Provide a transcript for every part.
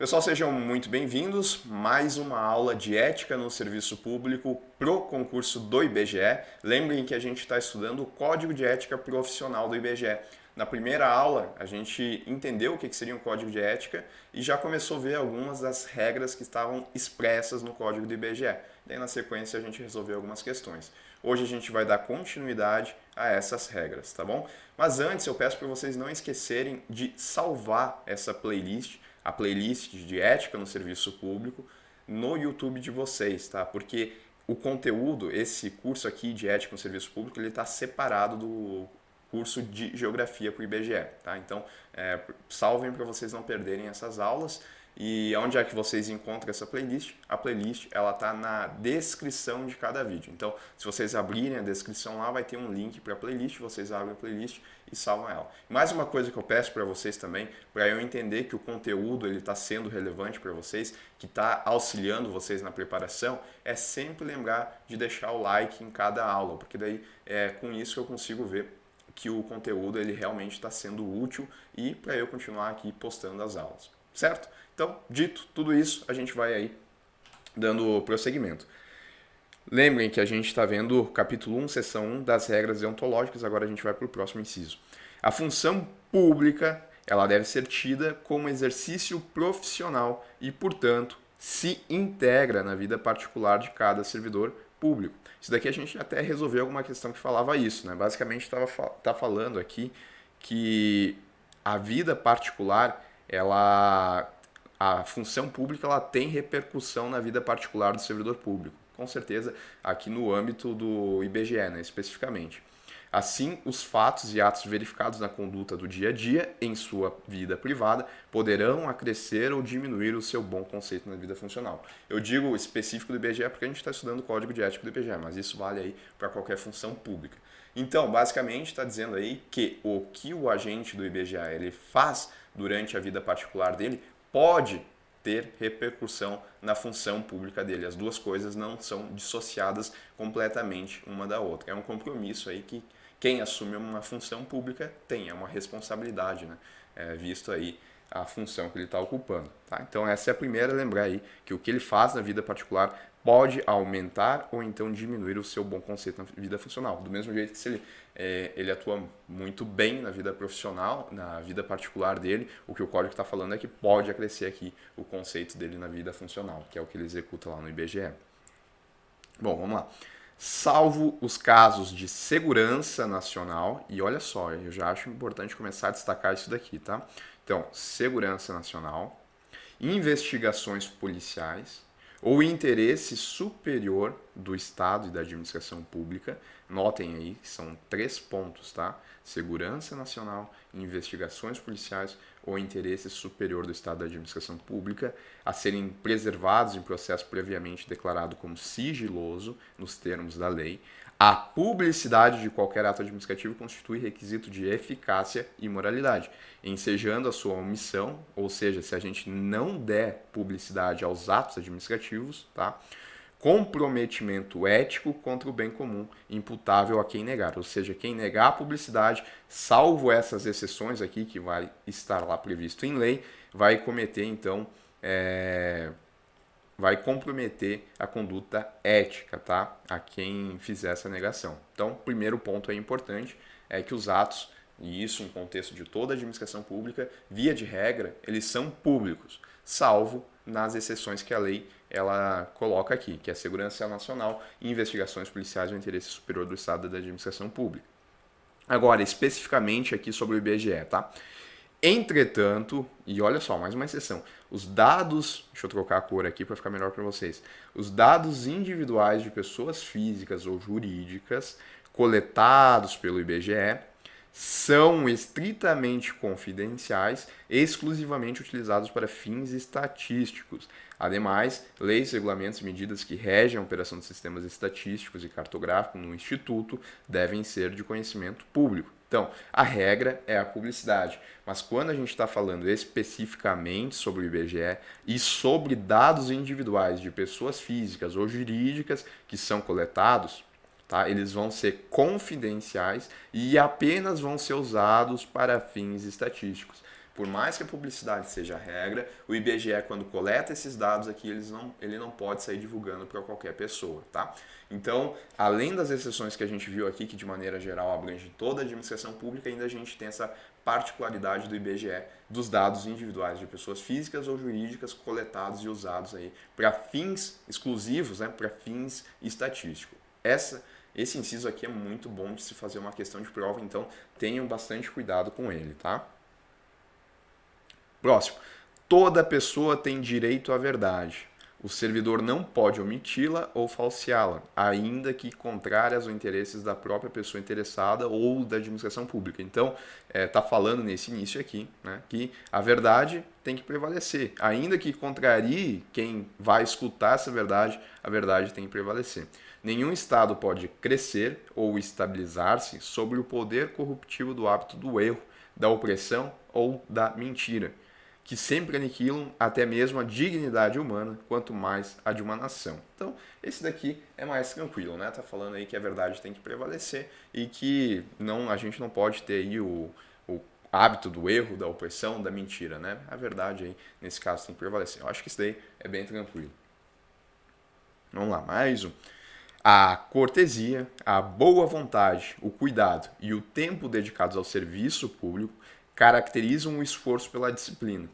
Pessoal, sejam muito bem-vindos. Mais uma aula de ética no serviço público pro concurso do IBGE. Lembrem que a gente está estudando o Código de Ética Profissional do IBGE. Na primeira aula, a gente entendeu o que seria um código de ética e já começou a ver algumas das regras que estavam expressas no código do IBGE. Daí, na sequência, a gente resolveu algumas questões. Hoje a gente vai dar continuidade a essas regras, tá bom? Mas antes, eu peço para vocês não esquecerem de salvar essa playlist, a playlist de ética no serviço público, no YouTube de vocês, tá? Porque o conteúdo, esse curso aqui de ética no serviço público, ele está separado do curso de geografia para o IBGE, tá? Então, salvem para vocês não perderem essas aulas. E onde é que vocês encontram essa playlist? A playlist ela está na descrição de cada vídeo. Então, se vocês abrirem a descrição lá, vai ter um link para a playlist, vocês abrem a playlist e salvam ela. Mais uma coisa que eu peço para vocês também, para eu entender que o conteúdo ele está sendo relevante para vocês, que está auxiliando vocês na preparação, é sempre lembrar de deixar o like em cada aula, porque daí com isso eu consigo ver que o conteúdo ele realmente está sendo útil e para eu continuar aqui postando as aulas, certo? Então, dito tudo isso, a gente vai aí dando prosseguimento. Lembrem que a gente está vendo o capítulo 1, seção 1 das regras deontológicas, agora a gente vai para o próximo inciso. A função pública ela deve ser tida como exercício profissional e, portanto, se integra na vida particular de cada servidor público. Isso daqui a gente até resolveu alguma questão que falava isso, né? Basicamente tá falando aqui que a vida particular, a função pública ela tem repercussão na vida particular do servidor público. Com certeza aqui no âmbito do IBGE, né, especificamente. Assim, os fatos e atos verificados na conduta do dia a dia, em sua vida privada, poderão acrescer ou diminuir o seu bom conceito na vida funcional. Eu digo específico do IBGE porque a gente está estudando o Código de Ética do IBGE, mas isso vale aí para qualquer função pública. Então, basicamente, está dizendo aí que o agente do IBGE ele faz durante a vida particular dele pode ter repercussão na função pública dele. As duas coisas não são dissociadas completamente uma da outra. É um compromisso aí que quem assume uma função pública tem, é uma responsabilidade, né? Visto aí a função que ele está ocupando. Tá? Então essa é a primeira, lembrar aí que o que ele faz na vida particular pode aumentar ou então diminuir o seu bom conceito na vida funcional. Do mesmo jeito que se ele atua muito bem na vida profissional, na vida particular dele, o que o código está falando é que pode acrescer aqui o conceito dele na vida funcional, que é o que ele executa lá no IBGE. Bom, vamos lá. Salvo os casos de segurança nacional, e olha só, eu já acho importante começar a destacar isso daqui, tá? Então, segurança nacional, investigações policiais ou interesse superior do Estado e da administração pública. Notem aí que são 3 pontos, tá? Segurança nacional, investigações policiais ou interesse superior do Estado da administração pública a serem preservados em processo previamente declarado como sigiloso nos termos da lei. A publicidade de qualquer ato administrativo constitui requisito de eficácia e moralidade, ensejando a sua omissão, ou seja, se a gente não der publicidade aos atos administrativos, tá? Comprometimento ético contra o bem comum, imputável a quem negar. Ou seja, quem negar a publicidade, salvo essas exceções aqui, que vai estar lá previsto em lei, vai cometer, então, vai comprometer a conduta ética, tá? A quem fizer essa negação. Então, primeiro ponto aí importante é que os atos, e isso em contexto de toda a administração pública, via de regra, eles são públicos, salvo nas exceções que a lei ela coloca aqui, que é a segurança nacional e investigações policiais no interesse superior do Estado e da administração pública. Agora, especificamente aqui sobre o IBGE, tá? Entretanto, e olha só, mais uma exceção, os dados, deixa eu trocar a cor aqui para ficar melhor para vocês, os dados individuais de pessoas físicas ou jurídicas coletados pelo IBGE são estritamente confidenciais e exclusivamente utilizados para fins estatísticos. Ademais, leis, regulamentos e medidas que regem a operação de sistemas estatísticos e cartográficos no Instituto devem ser de conhecimento público. Então, a regra é a publicidade, mas quando a gente está falando especificamente sobre o IBGE e sobre dados individuais de pessoas físicas ou jurídicas que são coletados, tá? Eles vão ser confidenciais e apenas vão ser usados para fins estatísticos. Por mais que a publicidade seja a regra, o IBGE, quando coleta esses dados aqui, ele não pode sair divulgando para qualquer pessoa, tá? Então, além das exceções que a gente viu aqui, que de maneira geral abrange toda a administração pública, ainda a gente tem essa particularidade do IBGE dos dados individuais de pessoas físicas ou jurídicas coletados e usados aí para fins exclusivos, né, para fins estatísticos. Esse inciso aqui é muito bom de se fazer uma questão de prova, então tenham bastante cuidado com ele, tá? Próximo. Toda pessoa tem direito à verdade. O servidor não pode omiti-la ou falseá-la, ainda que contrárias aos interesses da própria pessoa interessada ou da administração pública. Então, está falando nesse início aqui, né, que a verdade tem que prevalecer. Ainda que contrarie quem vai escutar essa verdade, a verdade tem que prevalecer. Nenhum Estado pode crescer ou estabilizar-se sobre o poder corruptivo do hábito do erro, da opressão ou da mentira, que sempre aniquilam até mesmo a dignidade humana, quanto mais a de uma nação. Então, esse daqui é mais tranquilo, né? Tá falando aí que a verdade tem que prevalecer e que a gente não pode ter aí o hábito do erro, da opressão, da mentira, né? A verdade aí, nesse caso, tem que prevalecer. Eu acho que isso daí é bem tranquilo. Vamos lá, mais um. A cortesia, a boa vontade, o cuidado e o tempo dedicados ao serviço público caracterizam o esforço pela disciplina.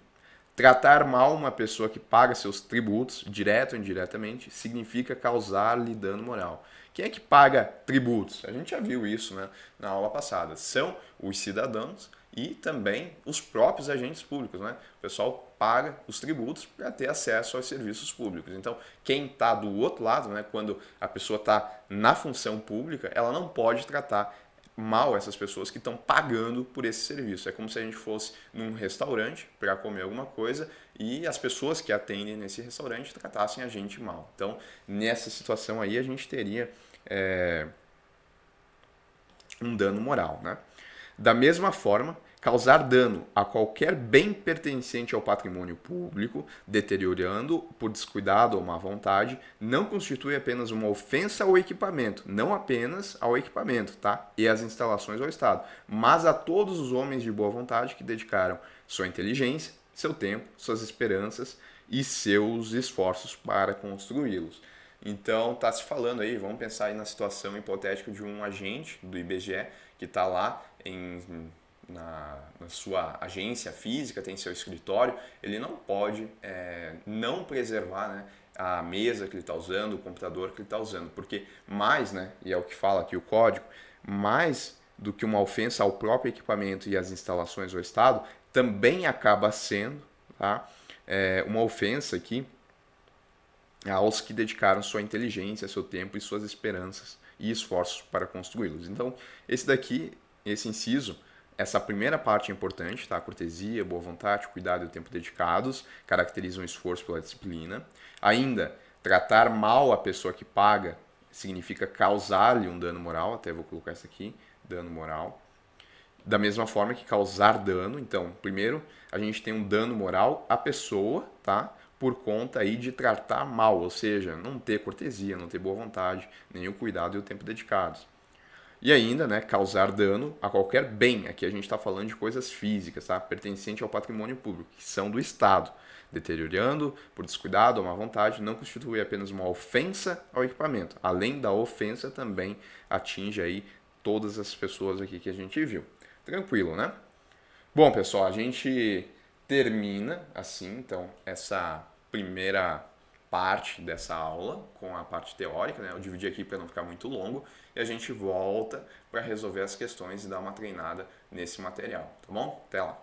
Tratar mal uma pessoa que paga seus tributos, direto ou indiretamente, significa causar-lhe dano moral. Quem é que paga tributos? A gente já viu isso, né, na aula passada. São os cidadãos e também os próprios agentes públicos, né? O pessoal paga os tributos para ter acesso aos serviços públicos. Então, quem está do outro lado, né, quando a pessoa está na função pública, ela não pode tratar mal essas pessoas que estão pagando por esse serviço. É como se a gente fosse num restaurante para comer alguma coisa e as pessoas que atendem nesse restaurante tratassem a gente mal. Então, nessa situação aí, a gente teria um dano moral, né? Da mesma forma, causar dano a qualquer bem pertencente ao patrimônio público, deteriorando por descuidado ou má vontade, não constitui apenas uma ofensa ao equipamento, não apenas ao equipamento, tá? E às instalações ao Estado, mas a todos os homens de boa vontade que dedicaram sua inteligência, seu tempo, suas esperanças e seus esforços para construí-los. Então, está se falando aí, vamos pensar aí na situação hipotética de um agente do IBGE que está lá na sua agência física, tem seu escritório, ele não pode não preservar, né, a mesa que ele está usando, o computador que ele está usando, porque mais, né, e é o que fala aqui o código, mais do que uma ofensa ao próprio equipamento e às instalações do Estado, também acaba sendo, tá, uma ofensa aqui aos que dedicaram sua inteligência, seu tempo e suas esperanças e esforços para construí-los. Então, esse inciso, essa primeira parte é importante, tá? Cortesia, boa vontade, cuidado e o tempo dedicados caracterizam o esforço pela disciplina. Ainda, tratar mal a pessoa que paga significa causar-lhe um dano moral, até vou colocar isso aqui, dano moral. Da mesma forma que causar dano, então, primeiro, a gente tem um dano moral à pessoa, tá? Por conta aí de tratar mal, ou seja, não ter cortesia, não ter boa vontade, nem o cuidado e o tempo dedicados. E ainda, né, causar dano a qualquer bem, aqui a gente está falando de coisas físicas, tá? Pertencente ao patrimônio público, que são do Estado, deteriorando por descuidado ou má vontade, não constitui apenas uma ofensa ao equipamento. Além da ofensa, também atinge aí todas as pessoas aqui que a gente viu. Tranquilo, né? Bom, pessoal, a gente termina assim, então, essa primeira parte dessa aula com a parte teórica, né? Eu dividi aqui para não ficar muito longo e a gente volta para resolver as questões e dar uma treinada nesse material, tá bom? Até lá!